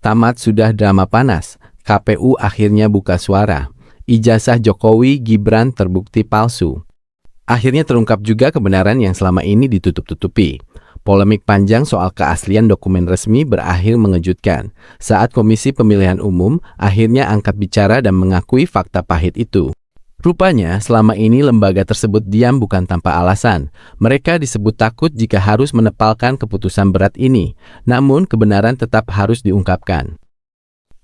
Tamat sudah drama panas, KPU akhirnya buka suara. Ijazah Jokowi Gibran terbukti palsu. Akhirnya terungkap juga kebenaran yang selama ini ditutup-tutupi. Polemik panjang soal keaslian dokumen resmi berakhir mengejutkan saat Komisi Pemilihan Umum akhirnya angkat bicara dan mengakui fakta pahit itu. Rupanya, selama ini lembaga tersebut diam bukan tanpa alasan. Mereka disebut takut jika harus menepalkan keputusan berat ini, namun kebenaran tetap harus diungkapkan.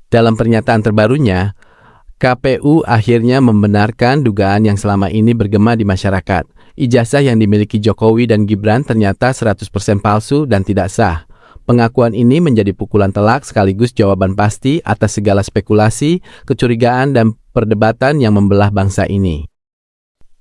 Dalam pernyataan terbarunya, KPU akhirnya membenarkan dugaan yang selama ini bergema di masyarakat. Ijazah yang dimiliki Jokowi dan Gibran ternyata 100% palsu dan tidak sah. Pengakuan ini menjadi pukulan telak sekaligus jawaban pasti atas segala spekulasi, kecurigaan, dan perdebatan yang membelah bangsa ini.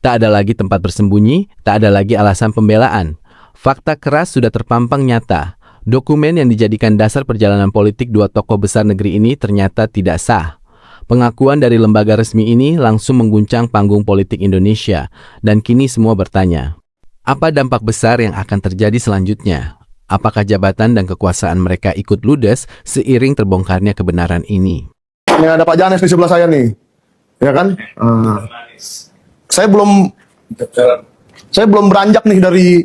Tak ada lagi tempat bersembunyi, tak ada lagi alasan pembelaan. Fakta keras sudah terpampang nyata. Dokumen yang dijadikan dasar perjalanan politik dua tokoh besar negeri ini ternyata tidak sah. Pengakuan dari lembaga resmi ini langsung mengguncang panggung politik Indonesia, dan kini semua bertanya, apa dampak besar yang akan terjadi selanjutnya? Apakah jabatan dan kekuasaan mereka ikut ludes seiring terbongkarnya kebenaran ini? Ini ada Pak Janes di sebelah saya nih, ya kan? Saya belum beranjak nih dari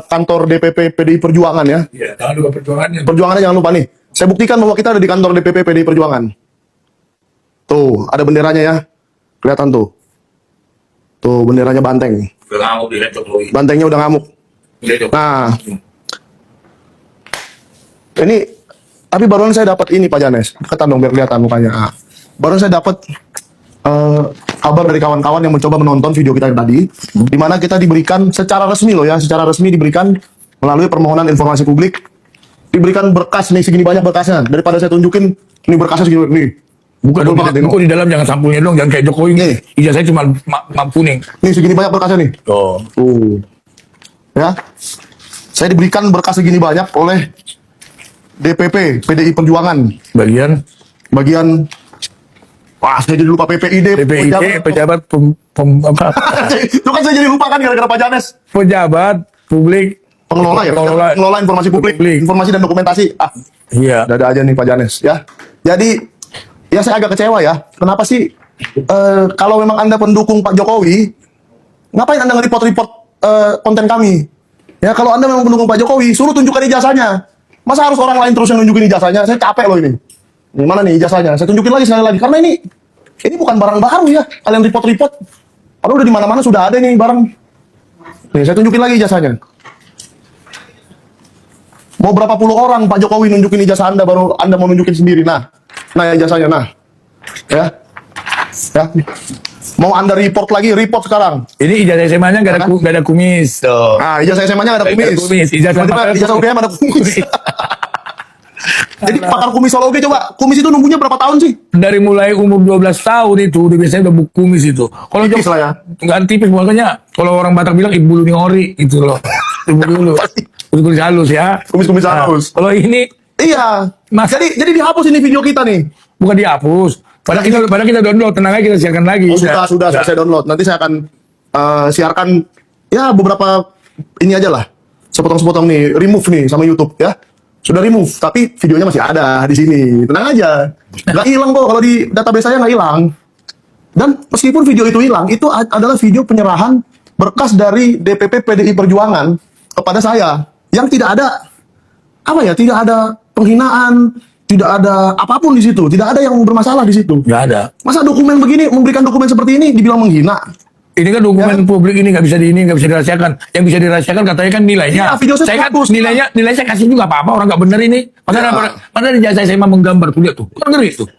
kantor DPP PDI Perjuangan ya. Iya, jangan lupa perjuangannya. Perjuangannya jangan lupa nih. Saya buktikan bahwa kita ada di kantor DPP PDI Perjuangan. Tuh, ada benderanya ya. Kelihatan tuh. Tuh, benderanya banteng. Udah ngamuk di Jokowi. Bantengnya udah ngamuk. Nah, ini, tapi barusan saya dapat ini Pak Janes. Deketan dong biar kelihatan mukanya. Baru saya dapat kabar dari kawan-kawan yang mencoba menonton video kita tadi, di mana kita diberikan secara resmi loh ya, secara resmi diberikan melalui permohonan informasi publik, diberikan berkas nih segini banyak berkasnya. Daripada saya tunjukin ini berkasnya segini nih. Bukan di dalam jangan sampulnya dong, jangan kayak Jokowi nih. Ijazahnya cuma mampu nih. Nih segini banyak berkasnya nih. Oh. Ya. Saya diberikan berkas segini banyak oleh DPP PDI Perjuangan. Bagian wah, saya jadi lupa PPID. Pejabat apa? Itu kan saya jadi lupa kan gara-gara Pak Janes. Pejabat publik Pengelola ya, pengelola informasi publik, informasi dan dokumentasi. Iya. Ada aja nih Pak Janes ya. Jadi ya saya agak kecewa ya. Kenapa sih kalau memang Anda pendukung Pak Jokowi, ngapain Anda nge-report konten kami? Ya kalau Anda memang pendukung Pak Jokowi, suruh tunjukkan ijazahnya. Masa harus orang lain terus yang nunjukin ijazahnya? Saya capek loh ini. Ini mana nih ijazahnya? Saya tunjukin lagi sekali lagi karena ini bukan barang baru ya. Kalian report-report. Padahal udah di mana-mana sudah ada nih barang. Nih saya tunjukin lagi ijazahnya. Mau berapa puluh orang Pak Jokowi nunjukin ijazah Anda baru Anda mau nunjukin sendiri. Nah ijazahnya nah. Ya. Mau Anda report lagi, report sekarang. Ini ijazah SMA-nya nggak ada kumis. Tuh. Nah, ijazah SMA-nya nggak ada kumis. Ijazah UGM ada kumis. Jadi pakar kumis Solo coba, kumis itu nunggunya berapa tahun sih? Dari mulai umur 12 tahun itu udah biasanya udah kumis itu. Kalau tipis lah ya. Nggak tipis makanya kalau orang Batak bilang ibu lu ori itu loh. Ibu dulu. Kumis halus ya. Kumis halus. Kalau ini iya. Mas, jadi dihapus ini video kita nih. Bukan dihapus. Padahal kita download, tenang aja kita siarkan lagi. Oh, sudah saya download. Nanti saya akan siarkan ya beberapa ini aja lah. Sepotong-sepotong nih, remove nih sama YouTube ya. Sudah remove, tapi videonya masih ada di sini. Tenang aja. Nggak hilang kok, kalau di database saya nggak hilang. Dan meskipun video itu hilang, itu adalah video penyerahan berkas dari DPP PDI Perjuangan kepada saya. Yang tidak ada, tidak ada penghinaan, tidak ada apapun di situ. Tidak ada yang bermasalah di situ. Nggak ada. Masa dokumen begini, memberikan dokumen seperti ini, dibilang menghina? Ini kan dokumen publik ini nggak bisa dirahasiakan. Yang bisa dirahasiakan katanya kan nilainya. Ya, video saya kan nilainya saya kasih juga apa-apa orang nggak bener ini. Mana ijazah saya menggambar tuh lihat tuh. Kan ngeri tuh.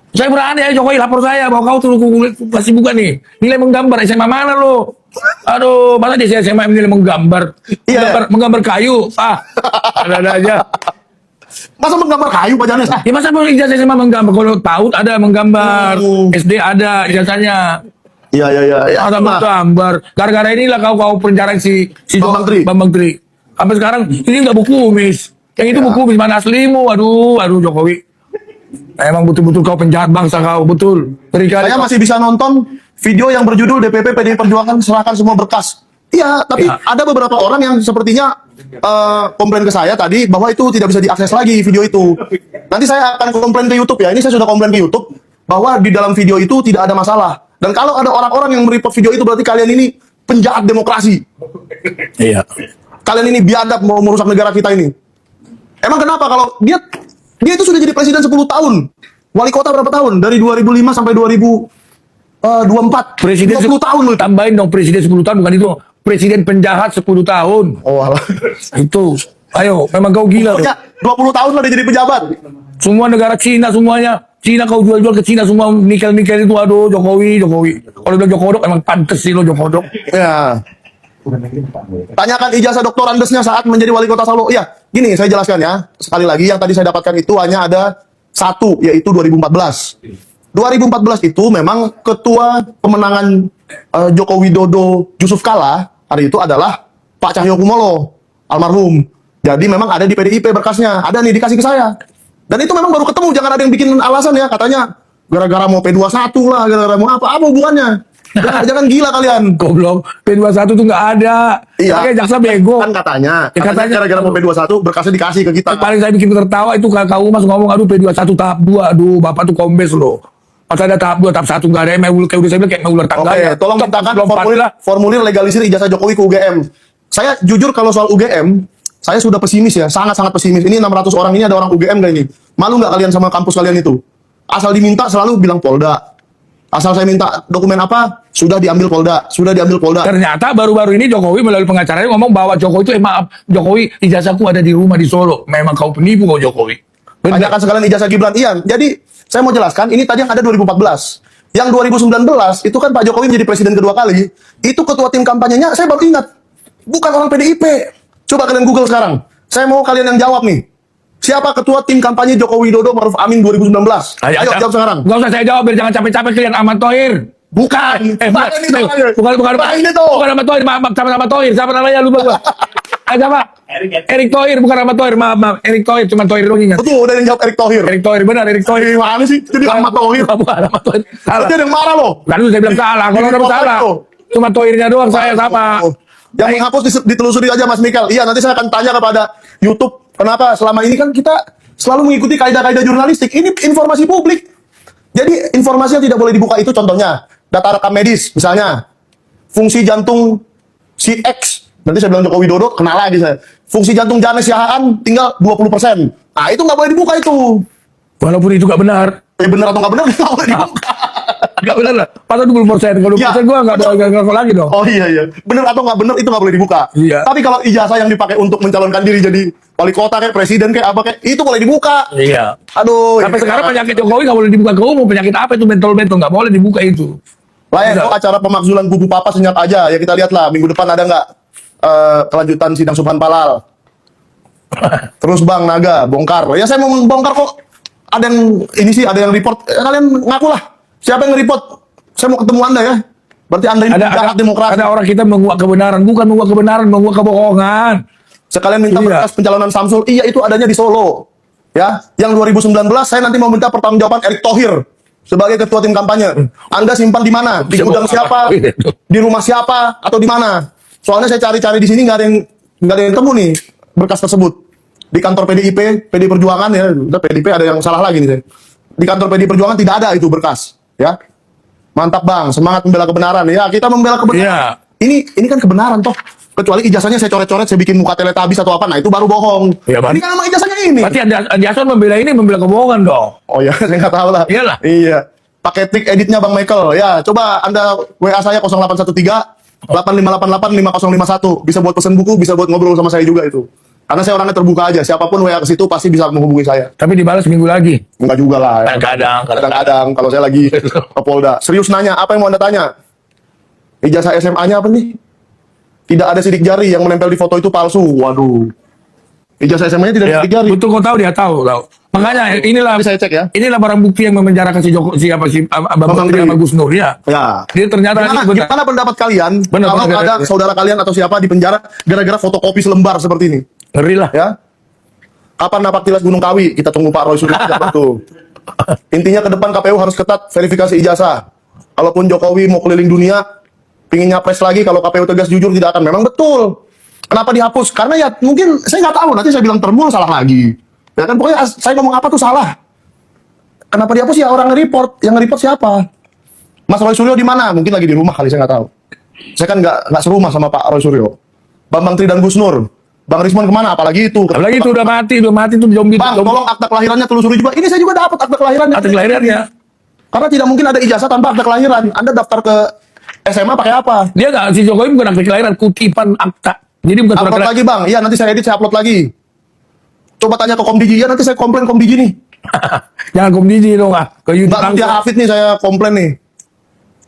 Saya berani ya Jokowi lapor saya bahwa kau tuh pasti bukan nih. Nilai menggambar SMA mana lo? Aduh, mana di SMA nilai menggambar? Menggambar kayu. Ada aja. Masa menggambar kayu Pak Janes? Ya masa ijazah SMA menggambar? Kalau PAUD ada menggambar, SD ada ijazahnya. Iya. Ada gambar. Gara-gara inilah kau penjara si Bambang Tri. Sampai sekarang ini nggak buku kumis. Yang itu buku kumis mana aslimu? Aduh Jokowi. Emang betul-betul kau penjahat bangsa kau betul. Saya masih bisa nonton video yang berjudul DPP PDI Perjuangan serahkan semua berkas. Iya, tapi ada beberapa orang yang sepertinya komplain ke saya tadi bahwa itu tidak bisa diakses lagi video itu. Nanti saya akan komplain ke YouTube ya. Ini saya sudah komplain ke YouTube bahwa di dalam video itu tidak ada masalah. Dan kalau ada orang-orang yang mereport video itu berarti kalian ini penjahat demokrasi. Iya. Kalian ini biadab mau merusak negara kita ini. Emang kenapa kalau dia itu sudah jadi presiden 10 tahun. Wali kota berapa tahun? Dari 2005 sampai 2024. Presiden 20 tahun loh. Tambahin dong presiden 10 tahun, bukan itu. Presiden penjahat 10 tahun. Oh, alah. Itu. Ayo, memang kau gila loh. Pokoknya 20 tahun lah dia jadi pejabat. Semua negara Cina semuanya. Cina kau jual-jual ke Cina semua nikel-nikel itu. Aduh, Jokowi. Kalau bilang Jokodok emang pantes sih lo Jokodok. Ya. Tanyakan ijazah doktor Andesnya saat menjadi wali kota Solo. Ya, gini saya jelaskan ya. Sekali lagi yang tadi saya dapatkan itu hanya ada satu, yaitu 2014. 2014 itu memang ketua pemenangan Joko Widodo Yusuf Kala hari itu adalah Pak Cahyokumolo, almarhum. Jadi memang ada di PDIP berkasnya. Ada nih dikasih ke saya. Dan itu memang baru ketemu, jangan ada yang bikin alasan ya. Katanya gara-gara mau P21 lah, gara-gara mau apa hubungannya. Jangan gila kalian. Goblok, P21 tuh nggak ada. Iya. Makanya jaksa bego. Kan katanya, Ya, katanya gara-gara mau P21 berkasnya dikasih ke kita. paling saya bikin tertawa itu kakak Umas ngomong, aduh P21 tahap 2, aduh bapak tuh kombes loh. Masa ada tahap 2, tahap 1 nggak ada, kayak udah saya bilang kayak ular tangga. Oke, tolong mintakan formulir legalisir ijazah Jokowi ke UGM. Saya jujur kalau soal UGM, saya sudah pesimis ya, sangat-sangat pesimis. Ini 600 orang ini ada orang UGM gak ini? Malu nggak kalian sama kampus kalian itu? Asal diminta selalu bilang Polda. Asal saya minta dokumen apa, sudah diambil Polda, sudah diambil Polda. Ternyata baru-baru ini Jokowi melalui pengacaranya ngomong bahwa Jokowi itu maaf, Jokowi ijazahku ada di rumah di Solo. Memang kau penipu kau Jokowi. Tanyakan sekalian ijazah Gibran. Iya, jadi saya mau jelaskan, ini tadi yang ada 2014. Yang 2019, itu kan Pak Jokowi menjadi presiden kedua kali, itu ketua tim kampanyenya, saya baru ingat. Bukan orang PDIP. Coba kalian Google sekarang. Saya mau kalian yang jawab nih. Siapa ketua tim kampanye Jokowi Widodo Maruf Amin 2019? Ayo jawab sekarang. Gak usah saya jawab, biar jangan capek-capek kalian. Ahmad Thohir. Bukan. Bukan Ahmad Thohir, maaf, sama Ahmad Thohir. Siapa namanya, lupa gua. Siapa? Erick Thohir, bukan Ahmad Thohir, maaf. Erick Thohir, cuma Thohir doang ingat. Betul, udah yang jawab Erick Thohir. Erick Thohir, benar, Erick Thohir. Mana sih? Jadi Ahmad Thohir. Bukan Ahmad Thohir. Salah. Berarti ada yang marah loh. Kan itu saya bilang salah. Kalau ada salah, cuma Thohirnya doang saya sama. Yang menghapus ditelusuri aja Mas Mikel. Iya, nanti saya akan tanya kepada YouTube. Kenapa selama ini kan kita selalu mengikuti kaidah-kaidah jurnalistik. Ini informasi publik. Jadi informasi yang tidak boleh dibuka itu contohnya data rekam medis misalnya. Fungsi jantung si X. Nanti saya bilang Joko Widodo, kena lagi saya. Fungsi jantung Janes Yahaan tinggal 20%. Nah, itu nggak boleh dibuka itu. Walaupun itu gak benar. Benar atau nggak benar, nggak boleh dibuka. Gak benar lah. Pasal 20%. Kalau 20% Ya, gue gak lagi dong. Oh iya. Benar atau nggak benar itu nggak boleh dibuka. Iya. Tapi kalau ijazah yang dipakai untuk mencalonkan diri jadi wali kota kayak presiden kayak apa kayak itu boleh dibuka. Iya. Aduh. Sampai ini sekarang kan- penyakit Jokowi gak boleh dibuka ke umum. Penyakit apa itu bentol-bentol. Gak boleh dibuka itu. Lah ya, acara pemakzulan kubu papa senyap aja. Ya kita lihatlah minggu depan ada nggak kelanjutan sidang Subhan Palal. Terus Bang Naga bongkar. Ya saya mau bongkar kok. Ada yang ini sih, ada yang report. Kalian ngaku lah. Siapa yang report? Saya mau ketemu Anda ya. Berarti Anda ini jahat demokrasi. Ada orang kita menguak kebenaran. Bukan menguak kebenaran, menguak kebohongan. Sekalian minta Iya. berkas pencalonan Samsul. Iya, itu adanya di Solo. Ya, yang 2019 saya nanti mau minta pertanggungjawaban Erick Thohir sebagai ketua tim kampanye. Anda simpan di mana? Di gudang siapa? Di rumah siapa? Atau di mana? Soalnya saya cari-cari di sini nggak ada yang temu nih berkas tersebut. Di kantor PDIP, PD Perjuangan ya, udah PDIP ada yang salah lagi nih saya. Di kantor PD Perjuangan tidak ada itu berkas, ya. Mantap Bang, semangat membela kebenaran. Ya, kita membela kebenaran. Iya. Ini kan kebenaran toh. Kecuali ijazahnya saya coret-coret, saya bikin muka teletabis atau apa, nah itu baru bohong. Iya, Bang. Ini kan memang ijazahnya ini. Berarti Andi Hasan membela ini, membela kebohongan dong. Oh ya, saya nggak tahu lah. Iyalah. Iya. Pakai trik editnya Bang Michael. Ya, coba Anda WA saya 0813 8588 5051. Bisa buat pesan buku, bisa buat ngobrol sama saya juga itu. Karena saya orangnya terbuka aja. Siapapun WA ke situ pasti bisa menghubungi saya. Tapi dibalas minggu lagi. Enggak juga lah. Ya. Kadang-kadang kalau saya lagi ke Polda. Serius nanya, apa yang mau Anda tanya? Ijazah SMA-nya apa nih? Tidak ada sidik jari, yang menempel di foto itu palsu. Waduh. Ijazah SMA-nya tidak ada Ya, sidik jari. betul kau tahu, dia tahu. Makanya inilah Tapi saya cek ya. inilah barang bukti yang memenjarakan si Joko siapa sih Abang Menteri. Gus Nur ya. Ya. Dia ternyata Gimana pendapat kalian Benar, kalau benar, ada benar. saudara kalian atau siapa di penjara gara-gara fotokopi selembar seperti ini? ngeri lah. Ya. Kapan napak tilas Gunung Kawi? Kita tunggu Pak Roy Suryo tuh. Intinya ke depan KPU harus ketat verifikasi ijazah. Kalaupun Jokowi mau keliling dunia, pingin nyapres lagi, kalau KPU tegas jujur tidak akan. Memang betul. Kenapa dihapus? Karena ya mungkin saya nggak tahu. Nanti saya bilang termul salah lagi. Ya kan pokoknya saya ngomong apa tuh salah. Kenapa dihapus ya orang nge-report? Yang nge-report siapa? Mas Roy Suryo di mana? Mungkin lagi di rumah kali, saya nggak tahu. Saya kan nggak serumah sama Pak Roy Suryo. Bambang Tri dan Gus Nur. Bang Rismon kemana? Apalagi itu. Apalagi itu udah mati tuh zombie. Bang, tolong akta kelahirannya telusuri juga. Ini saya juga dapat akta kelahirannya. Akta kelahirannya. Karena tidak mungkin ada ijazah tanpa akta kelahiran. Anda daftar ke SMA pakai apa? Dia nggak, si Jokowi bukan akta kelahiran, kutipan akta. Jadi bukan surat Upload kelahiran. lagi bang. Iya nanti saya edit, saya upload lagi. Coba tanya ke Komdigi. Ya nanti saya komplain Komdigi nih. Jangan komdisi dong ah. Ke YouTube Mbak Mutia langsung. Hafid nih saya komplain nih.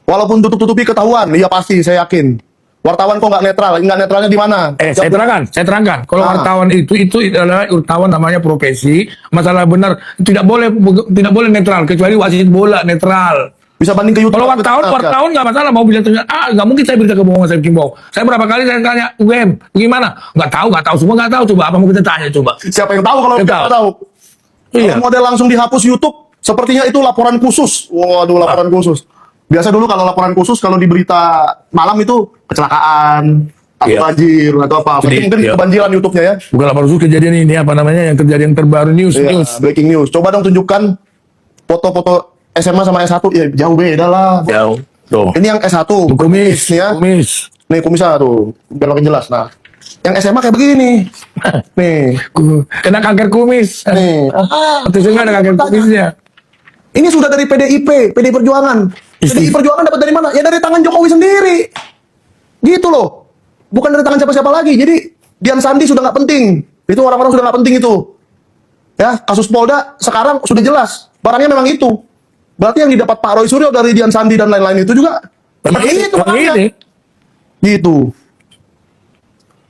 Walaupun tutup-tutupi ketahuan. Iya pasti, saya yakin. Wartawan kok nggak netral? Nggak netralnya di mana? Saya terangkan. Kalau Ah. wartawan itu adalah wartawan namanya profesi. Masalah benar tidak boleh netral kecuali wasit bola netral. Bisa banding ke YouTube. Kalau wartawan nggak masalah mau bilang nggak mungkin saya berita kebohongan saya bikin bohong. Saya berapa kali saya tanya UM gimana? Nggak tahu semua nggak tahu. Coba apa mau kita tanya coba? Siapa yang tahu kalau Yang kita tahu. tahu? Iya. Kalau model langsung dihapus YouTube, sepertinya itu laporan khusus. Waduh, laporan khusus. Biasa dulu kalau laporan khusus, kalau di berita malam itu kecelakaan, atau Iya. banjir, atau apa. Berarti Jadi, mungkin iya. kebanjiran YouTube-nya ya. Bukan lapor khusus kejadian ini apa namanya yang kejadian terbaru news. Iya, breaking news. Coba dong tunjukkan foto-foto SMA sama S1. Ya, jauh beda lah. Jauh. Tuh. Ini yang S1. Kumis Nih ya. Kumis. Nih kumisnya tuh. Biar makin jelas. Nah, yang SMA kayak begini. Nih. Kena kanker kumis. Nih. Atau saya ada kanker kumisnya. Ini sudah dari PDI Perjuangan. PDI Perjuangan dapat dari mana? Ya dari tangan Jokowi sendiri. Gitu loh. Bukan dari tangan siapa-siapa lagi. Jadi Dian Sandi sudah nggak penting. Itu orang-orang sudah nggak penting itu. Ya, kasus Polda sekarang sudah jelas. Barangnya memang itu. Berarti yang didapat Pak Roy Suryo dari Dian Sandi dan lain-lain itu juga memang itu barangnya. ini. Gitu.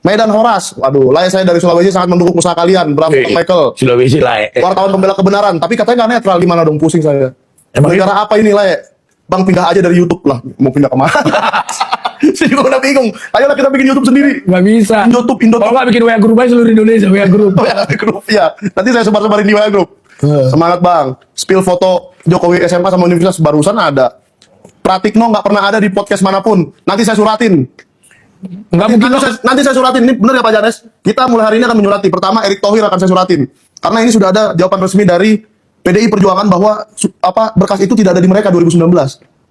Medan Horas. Waduh, lah saya dari Sulawesi sangat mendukung usaha kalian. Bram Michael. Sulawesi lah. Wartawan pembela kebenaran, tapi katanya nggak netral. Gimana dong, pusing saya. Emang Negara apa ini lah ya? Bang pindah aja dari YouTube lah, mau pindah kemana? Saya juga udah bingung. Ayolah kita bikin YouTube sendiri. Nggak bisa. YouTube. Kalau nggak bikin WA group aja seluruh Indonesia WA group. Oh, ya, grup ya. Nanti saya sebar-sebarin di WA Group. Semangat bang. Spill foto Jokowi SMA sama universitas barusan ada. Pratikno nggak pernah ada di podcast manapun. Nanti saya suratin. Nggak mungkin. Nanti saya suratin. Ini benar ya Pak Janes? Kita mulai hari ini akan menyurati. Pertama Erick Thohir akan saya suratin. Karena ini sudah ada jawaban resmi dari PDI Perjuangan bahwa berkas itu tidak ada di mereka 2019.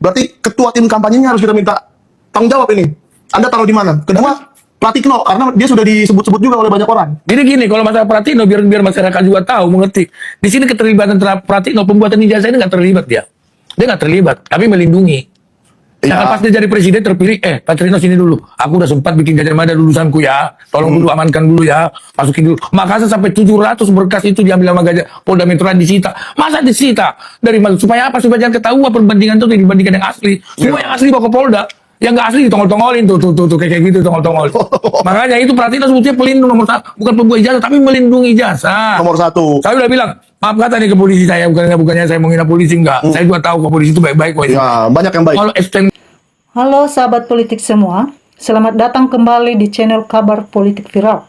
Berarti ketua tim kampanyenya harus kita minta tanggung jawab ini. Anda taruh di mana? Kedua, Pratikno karena dia sudah disebut-sebut juga oleh banyak orang. Jadi gini, kalau masalah Pratikno biar masyarakat juga tahu mengerti. Di sini keterlibatan Pratikno pembuatan ijazah ini nggak terlibat dia. Dia nggak terlibat, tapi melindungi. Nah, pas dia jadi presiden terpilih, Pratikno sini dulu. Aku udah sempat bikin gajah mada lulusanku ya. Tolong dulu amankan dulu ya. Masukin dulu. Makassar sampai 700 berkas itu diambil sama gajah Polda Metro disita. Masa disita? Dari mana? Supaya apa? Supaya jangan ketahuan perbandingan itu dibandingkan yang asli. Semua yang asli bawa ke Polda. Yang nggak asli ditongol-tongolin tuh kayak gitu tongol-tongol. Makanya itu Pratikno sebetulnya pelindung nomor 1, bukan pembuat ijazah tapi melindungi ijazah. Nomor 1. Saya udah bilang, maaf kata nih ke polisi saya, bukannya saya menghina polisi enggak. Saya juga tahu ke polisi itu baik-baik kok. Ya, banyak yang baik. Kalau Halo sahabat politik semua, selamat datang kembali di channel Kabar Politik Viral.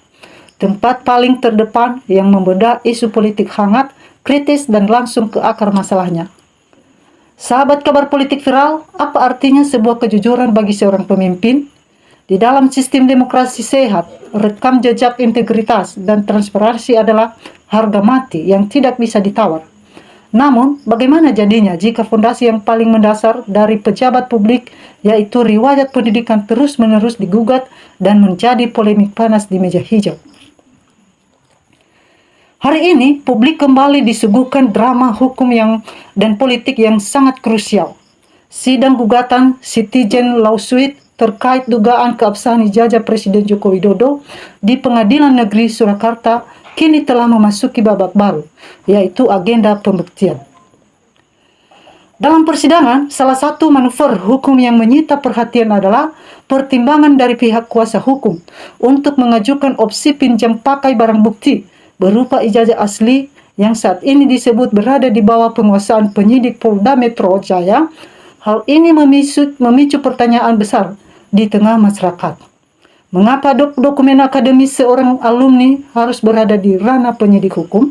Tempat paling terdepan yang membedah isu politik hangat, kritis, dan langsung ke akar masalahnya. Sahabat Kabar Politik Viral, apa artinya sebuah kejujuran bagi seorang pemimpin? Di dalam sistem demokrasi sehat, rekam jejak integritas dan transparansi adalah harga mati yang tidak bisa ditawar. Namun, bagaimana jadinya jika fondasi yang paling mendasar dari pejabat publik, yaitu riwayat pendidikan terus-menerus digugat dan menjadi polemik panas di meja hijau? Hari ini, publik kembali disuguhkan drama hukum dan politik yang sangat krusial. Sidang gugatan Citizen Lawsuit terkait dugaan keabsahan ijazah Presiden Joko Widodo di Pengadilan Negeri Surakarta kini telah memasuki babak baru, yaitu agenda pembuktian. Dalam persidangan, salah satu manuver hukum yang menyita perhatian adalah pertimbangan dari pihak kuasa hukum untuk mengajukan opsi pinjam pakai barang bukti berupa ijazah asli yang saat ini disebut berada di bawah penguasaan penyidik Polda Metro Jaya. Hal ini memicu pertanyaan besar di tengah masyarakat. Mengapa dokumen akademis seorang alumni harus berada di ranah penyidik hukum?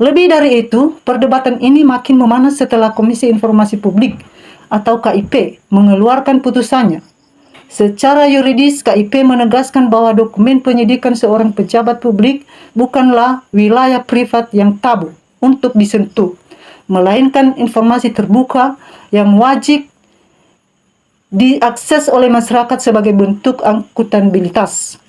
Lebih dari itu, perdebatan ini makin memanas setelah Komisi Informasi Publik atau KIP mengeluarkan putusannya. Secara yuridis, KIP menegaskan bahwa dokumen penyidikan seorang pejabat publik bukanlah wilayah privat yang tabu untuk disentuh, melainkan informasi terbuka yang wajib diakses oleh masyarakat sebagai bentuk akuntabilitas.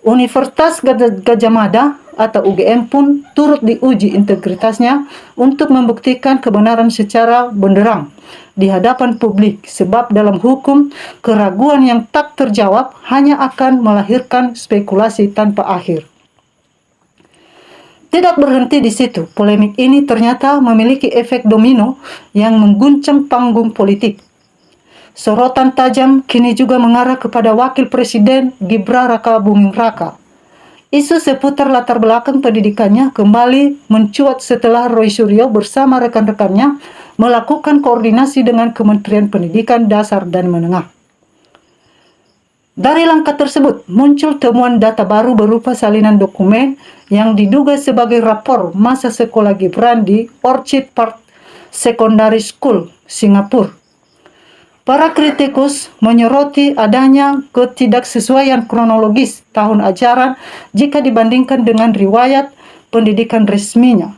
Universitas Gadjah Mada atau UGM pun turut diuji integritasnya untuk membuktikan kebenaran secara benderang di hadapan publik, sebab dalam hukum keraguan yang tak terjawab hanya akan melahirkan spekulasi tanpa akhir. Tidak berhenti di situ, polemik ini ternyata memiliki efek domino yang mengguncang panggung politik. Sorotan tajam kini juga mengarah kepada Wakil Presiden Gibran Raka Buming Raka. Isu seputar latar belakang pendidikannya kembali mencuat setelah Roy Suryo bersama rekan-rekannya melakukan koordinasi dengan Kementerian Pendidikan Dasar dan Menengah. Dari langkah tersebut, muncul temuan data baru berupa salinan dokumen yang diduga sebagai rapor masa sekolah Gibran di Orchid Park Secondary School, Singapura. Para kritikus menyoroti adanya ketidaksesuaian kronologis tahun ajaran jika dibandingkan dengan riwayat pendidikan resminya.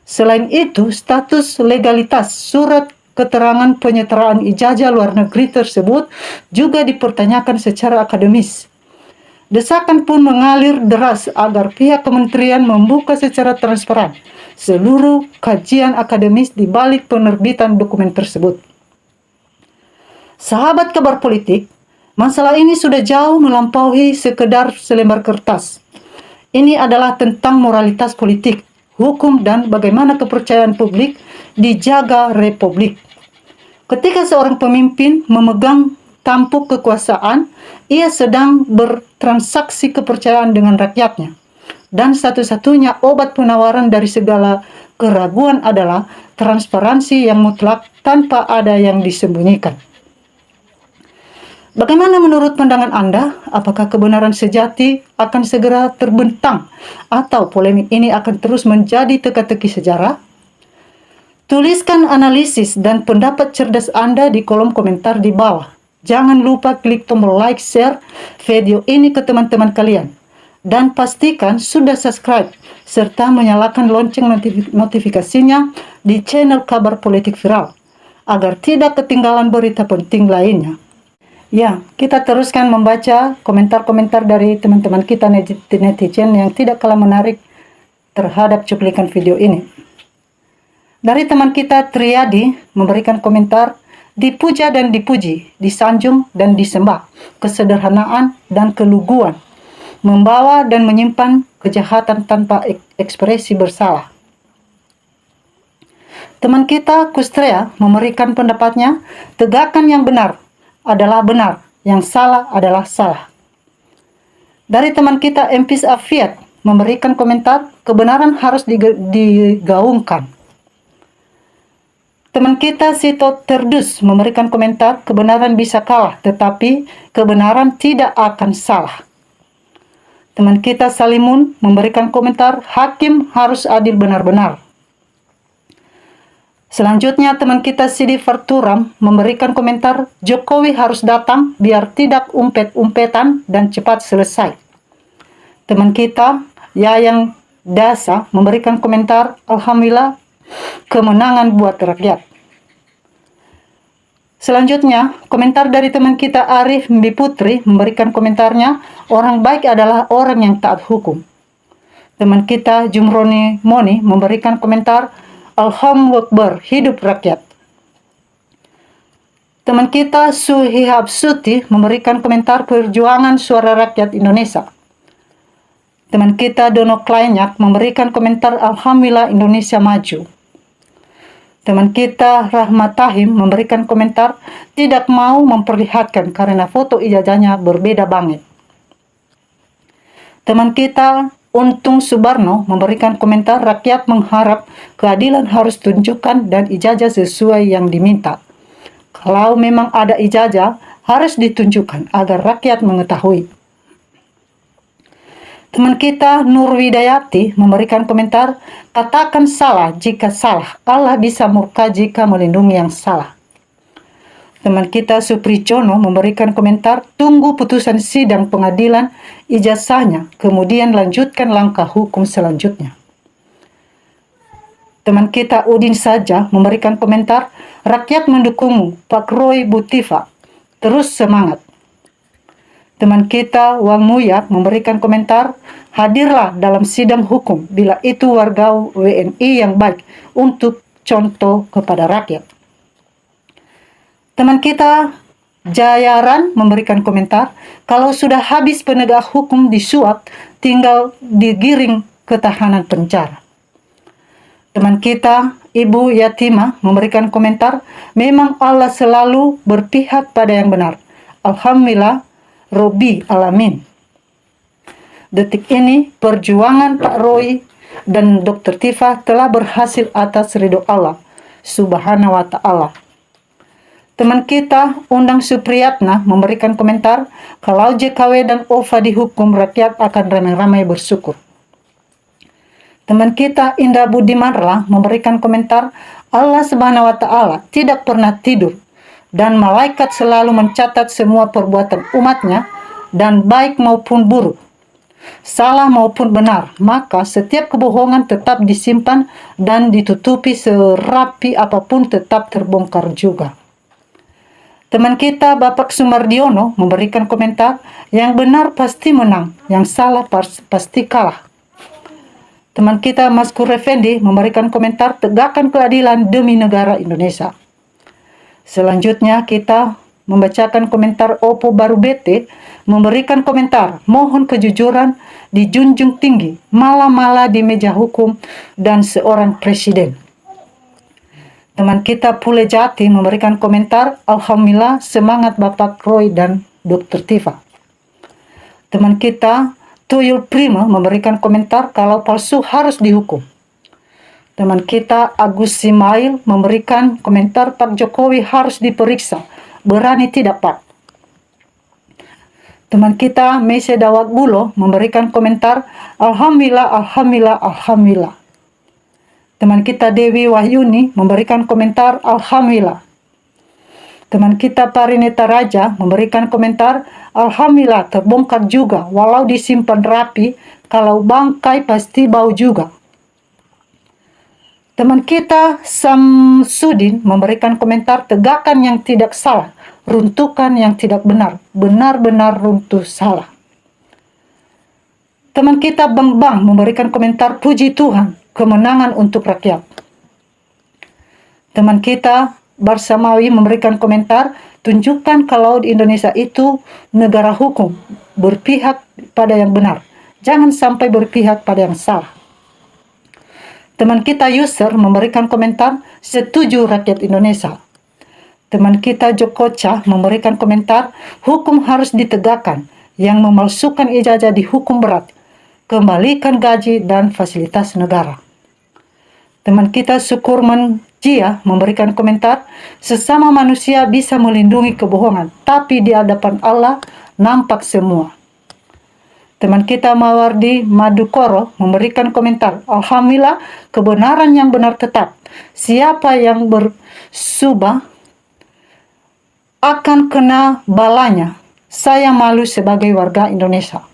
Selain itu, status legalitas surat keterangan penyetaraan ijazah luar negeri tersebut juga dipertanyakan secara akademis. Desakan pun mengalir deras agar pihak kementerian membuka secara transparan seluruh kajian akademis di balik penerbitan dokumen tersebut. Sahabat kabar politik, masalah ini sudah jauh melampaui sekedar selembar kertas. Ini adalah tentang moralitas politik, hukum, dan bagaimana kepercayaan publik dijaga republik. Ketika seorang pemimpin memegang tampuk kekuasaan, ia sedang bertransaksi kepercayaan dengan rakyatnya. Dan satu-satunya obat penawaran dari segala keraguan adalah transparansi yang mutlak tanpa ada yang disembunyikan. Bagaimana menurut pandangan Anda? Apakah kebenaran sejati akan segera terbentang atau polemik ini akan terus menjadi teka-teki sejarah? Tuliskan analisis dan pendapat cerdas Anda di kolom komentar di bawah. Jangan lupa klik tombol like, share video ini ke teman-teman kalian. Dan pastikan sudah subscribe serta menyalakan lonceng notifikasinya di channel Kabar Politik Viral agar tidak ketinggalan berita penting lainnya. Ya, kita teruskan membaca komentar-komentar dari teman-teman kita netizen yang tidak kalah menarik terhadap cuplikan video ini. Dari teman kita Triadi memberikan komentar, dipuja dan dipuji, disanjung dan disembah, kesederhanaan dan keluguan, membawa dan menyimpan kejahatan tanpa ekspresi bersalah. Teman kita Kustrea memberikan pendapatnya, tegakkan yang benar adalah benar, yang salah adalah salah. Dari teman kita Empis Afiat memberikan komentar, kebenaran harus digaungkan. Teman kita Sito Terdus memberikan komentar, kebenaran bisa kalah, tetapi kebenaran tidak akan salah. Teman kita Salimun memberikan komentar, hakim harus adil benar-benar. Selanjutnya teman kita Sidi Farturam memberikan komentar, Jokowi harus datang biar tidak umpet-umpetan dan cepat selesai. Teman kita Yayang Dasa memberikan komentar, alhamdulillah kemenangan buat rakyat. Selanjutnya komentar dari teman kita Arif Mbi Putri memberikan komentarnya, orang baik adalah orang yang taat hukum. Teman kita Jumroni Moni memberikan komentar, Alhamdulillah, hidup rakyat. Teman kita Suhihab Suti memberikan komentar, perjuangan suara rakyat Indonesia. Teman kita Dono Kleinyak memberikan komentar, alhamdulillah Indonesia maju. Teman kita Rahmat Tahim memberikan komentar, tidak mau memperlihatkan karena foto ijazahnya berbeda banget. Teman kita Untung Subarno memberikan komentar, rakyat mengharap keadilan harus tunjukkan dan ijazah sesuai yang diminta. Kalau memang ada ijazah, harus ditunjukkan agar rakyat mengetahui. Teman kita Nur Widayati memberikan komentar, katakan salah jika salah, Allah bisa murka jika melindungi yang salah. Teman kita Suprijono memberikan komentar, tunggu putusan sidang pengadilan ijazahnya, kemudian lanjutkan langkah hukum selanjutnya. Teman kita Udin Saja memberikan komentar, rakyat mendukungmu, Pak Roy Butifa, terus semangat. Teman kita Wang Muyak memberikan komentar, hadirlah dalam sidang hukum bila itu warga WNI yang baik untuk contoh kepada rakyat. Teman kita Jayaran memberikan komentar, kalau sudah habis penegak hukum disuap, tinggal digiring ke tahanan penjara. Teman kita Ibu Yatimah memberikan komentar, memang Allah selalu berpihak pada yang benar. Alhamdulillah, Robi Alamin. Detik ini perjuangan Pak Roy dan Dr. Tifa telah berhasil atas ridho Allah Subhanahu wa Ta'ala. Teman kita Undang Supriyatna memberikan komentar, kalau JKW dan OVA dihukum, rakyat akan ramai-ramai bersyukur. Teman kita Indra Budi Marla memberikan komentar, Allah Subhanahu wa Ta'ala tidak pernah tidur dan malaikat selalu mencatat semua perbuatan umatnya, dan baik maupun buruk, salah maupun benar, maka setiap kebohongan tetap disimpan dan ditutupi, serapi apapun tetap terbongkar juga. Teman kita Bapak Sumardiono memberikan komentar, yang benar pasti menang, yang salah pasti kalah. Teman kita Maskur Effendi memberikan komentar, tegakkan keadilan demi negara Indonesia. Selanjutnya kita membacakan komentar Oppo Baru BT memberikan komentar, mohon kejujuran dijunjung tinggi, malah-malah di meja hukum dan seorang presiden. Teman kita Pule Jati memberikan komentar, alhamdulillah semangat Bapak Roy dan Dr. Tifa. Teman kita Tuyul Prima memberikan komentar, kalau palsu harus dihukum. Teman kita Agus Simail memberikan komentar, Pak Jokowi harus diperiksa, berani tidak Pak. Teman kita Mese Dawat Bulo memberikan komentar, alhamdulillah, alhamdulillah, alhamdulillah. Teman kita Dewi Wahyuni memberikan komentar, alhamdulillah. Teman kita Parineta Raja memberikan komentar, alhamdulillah terbongkar juga, walau disimpan rapi, kalau bangkai pasti bau juga. Teman kita Samsudin memberikan komentar, tegakkan yang tidak salah, runtuhkan yang tidak benar, benar-benar runtuh salah. Teman kita Bang Bang memberikan komentar, puji Tuhan, kemenangan untuk rakyat. Teman kita Barsamawi memberikan komentar, tunjukkan kalau di Indonesia itu negara hukum, berpihak pada yang benar, jangan sampai berpihak pada yang salah. Teman kita User memberikan komentar, setuju rakyat Indonesia. Teman kita Joko Cah memberikan komentar, hukum harus ditegakkan, yang memalsukan ijazah dihukum berat, kembalikan gaji dan fasilitas negara. Teman kita Sukurman Jia memberikan komentar, sesama manusia bisa melindungi kebohongan, tapi di hadapan Allah nampak semua. Teman kita Mawardi Madukoro memberikan komentar, alhamdulillah kebenaran yang benar tetap. Siapa yang bersubah akan kena balanya. Saya malu sebagai warga Indonesia.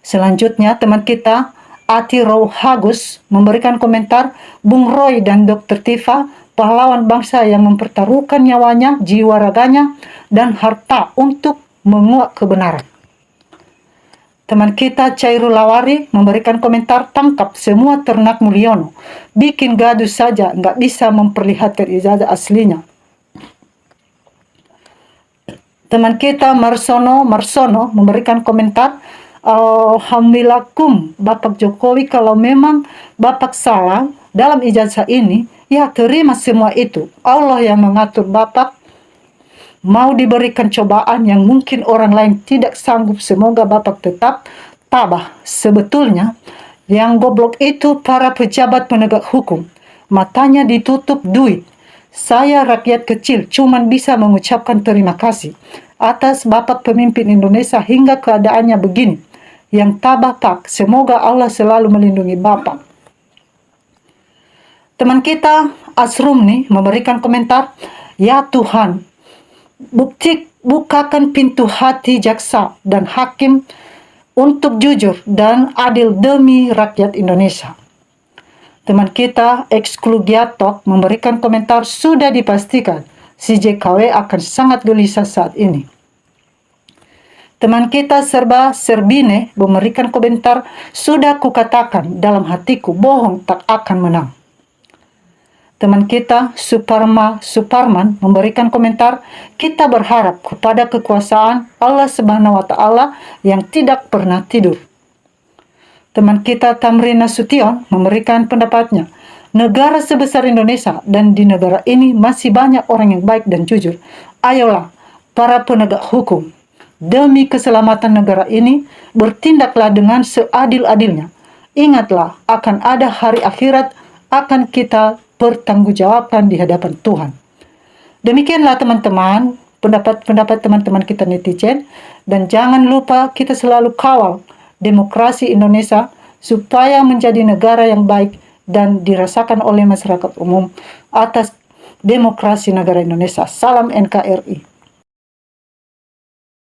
Selanjutnya teman kita Ati Rohagus memberikan komentar, Bung Roy dan Dr. Tifa pahlawan bangsa yang mempertaruhkan nyawanya, jiwa raganya, dan harta untuk menguak kebenaran. Teman kita Cairul Lawari memberikan komentar, tangkap semua ternak Mulyono, bikin gaduh saja, nggak bisa memperlihatkan ijazah aslinya. Teman kita Marsono memberikan komentar, alhamdulillah Bapak Jokowi, kalau memang Bapak salah dalam ijazah ini, ya terima semua itu. Allah yang mengatur Bapak. Mau diberikan cobaan yang mungkin orang lain tidak sanggup, semoga Bapak tetap tabah. Sebetulnya yang goblok itu para pejabat penegak hukum, matanya ditutup duit. Saya rakyat kecil cuman bisa mengucapkan terima kasih atas Bapak pemimpin Indonesia hingga keadaannya begini. Yang tabah Pak, semoga Allah selalu melindungi Bapak. Teman kita Asrumni memberikan komentar, Ya Tuhan, bukakan pintu hati jaksa dan hakim untuk jujur dan adil demi rakyat Indonesia. Teman kita Eksklugiatok memberikan komentar sudah dipastikan si JKW akan sangat gelisah saat ini. Teman kita Serba Serbine memberikan komentar, sudah kukatakan dalam hatiku bohong tak akan menang. Teman kita Suparman memberikan komentar, kita berharap kepada kekuasaan Allah Subhanahu wa Ta'ala yang tidak pernah tidur. Teman kita Tamrin Nasution memberikan pendapatnya, negara sebesar Indonesia dan di negara ini masih banyak orang yang baik dan jujur. Ayolah para penegak hukum, demi keselamatan negara ini, bertindaklah dengan seadil-adilnya. Ingatlah, akan ada hari akhirat, akan kita pertanggungjawabkan di hadapan Tuhan. Demikianlah teman-teman, pendapat-pendapat teman-teman kita netizen. Dan jangan lupa kita selalu kawal demokrasi Indonesia supaya menjadi negara yang baik dan dirasakan oleh masyarakat umum atas demokrasi negara Indonesia. Salam NKRI.